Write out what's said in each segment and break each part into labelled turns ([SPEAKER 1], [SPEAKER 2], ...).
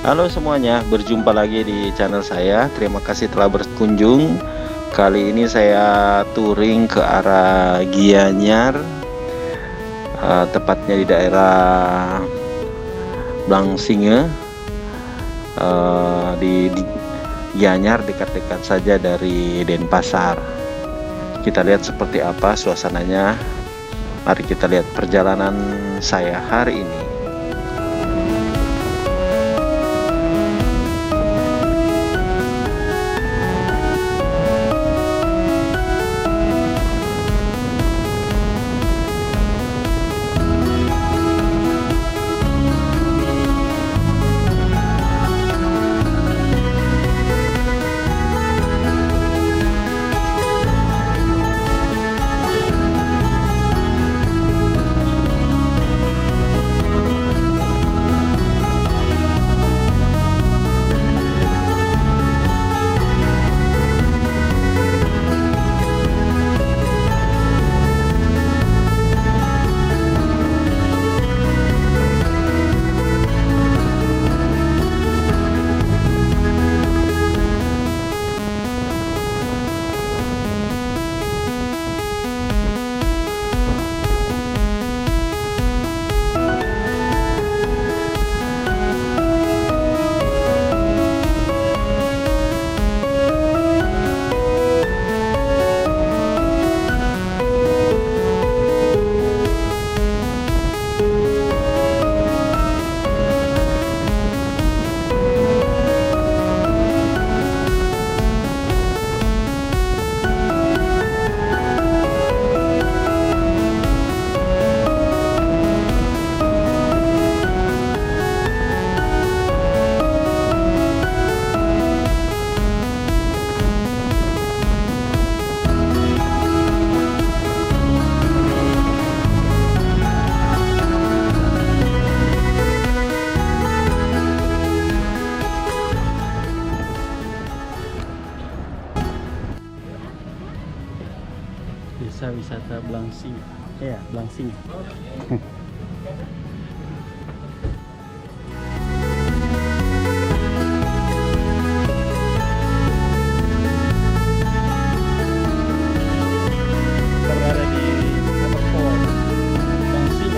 [SPEAKER 1] Halo semuanya, berjumpa lagi di channel saya. Terima kasih telah berkunjung. Kali ini saya touring ke arah Gianyar, tepatnya di daerah Blangsinge, di Gianyar, dekat-dekat saja dari Denpasar. Kita lihat seperti apa suasananya. Mari kita lihat perjalanan saya hari ini.
[SPEAKER 2] Desa wisata Blangsing, ya Blangsing. Berada di Waterfall Blangsing.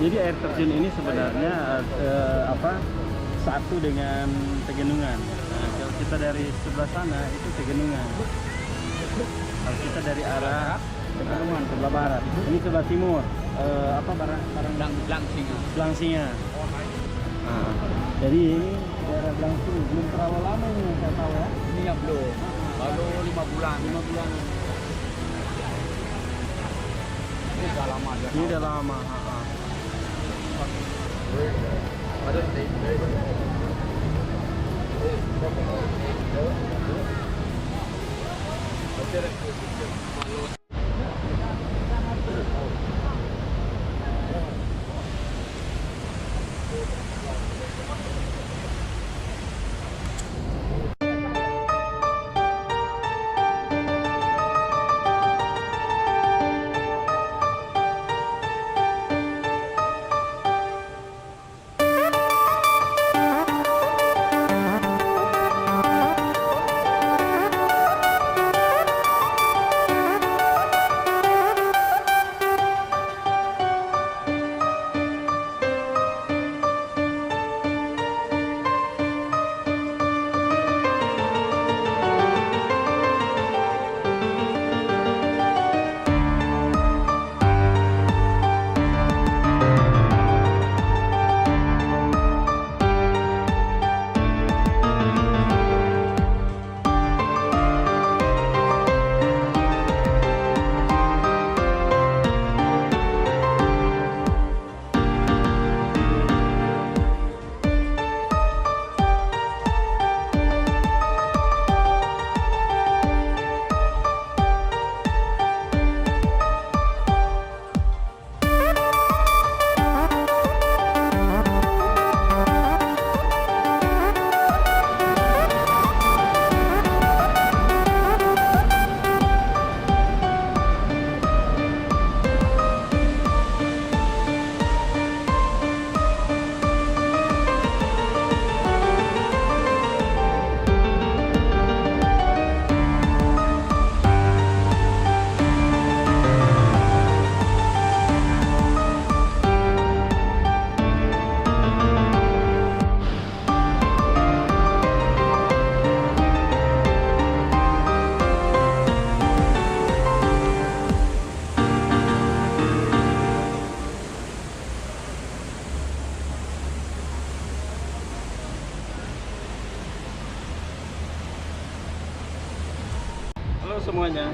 [SPEAKER 2] Jadi air terjun ini sebenarnya satu dengan Tegenungan. Nah, kalau kita dari sebelah sana itu Tegenungan. Kalau kita dari arah Tegenungan sebelah barat, ini sebelah timur. Apa barang
[SPEAKER 3] Blangsinga.
[SPEAKER 2] Blangsinga. Nah, jadi ini daerah Blangsinga belum terlalu lama ini saya tahu ya.
[SPEAKER 3] Ini ya belum. Baru 5 bulan.
[SPEAKER 2] 5 bulan.
[SPEAKER 3] Ini udah lama dia.
[SPEAKER 2] Ini udah lama. Halo semuanya,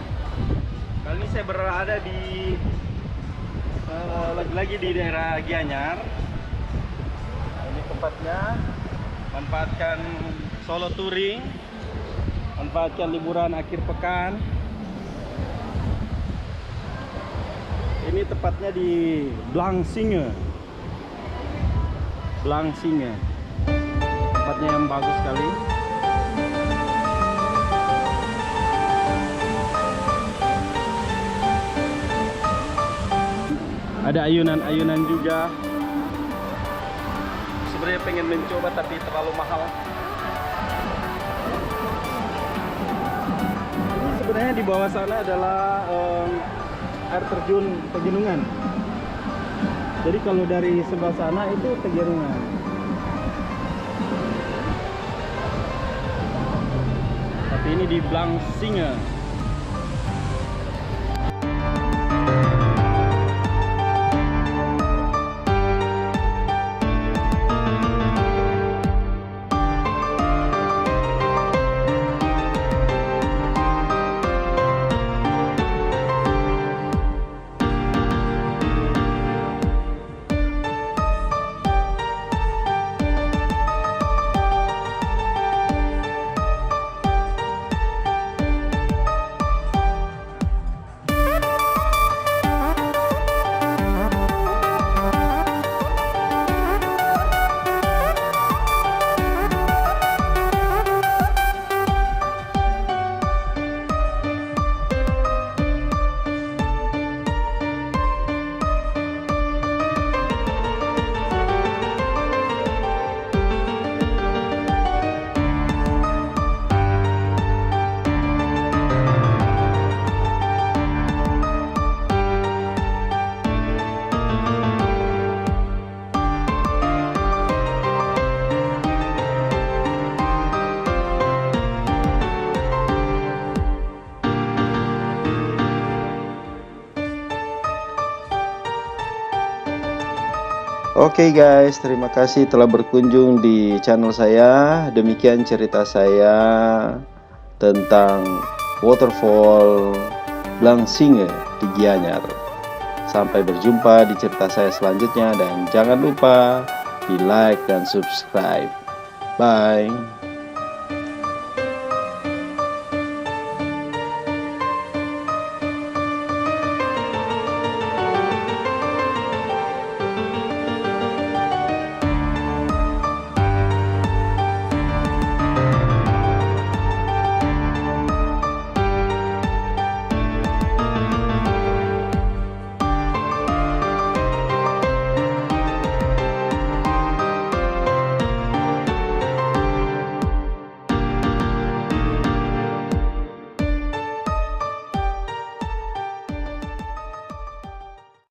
[SPEAKER 2] kali ini saya berada di lagi-lagi di daerah Gianyar. Ini tempatnya, manfaatkan solo touring, manfaatkan liburan akhir pekan. Ini tepatnya di Blangsinga. Blangsinga, tempatnya yang bagus sekali. Ada ayunan-ayunan juga. Sebenarnya pengen mencoba tapi terlalu mahal. Ini sebenarnya di bawah sana adalah air terjun Tegenungan. Jadi kalau dari sebelah sana itu Tegenungan. Tapi ini di Blangsinga.
[SPEAKER 1] Oke guys, terima kasih telah berkunjung di channel saya. Demikian cerita saya tentang waterfall Blangsinge di Gianyar. Sampai berjumpa di cerita saya selanjutnya dan jangan lupa di like dan subscribe. Bye.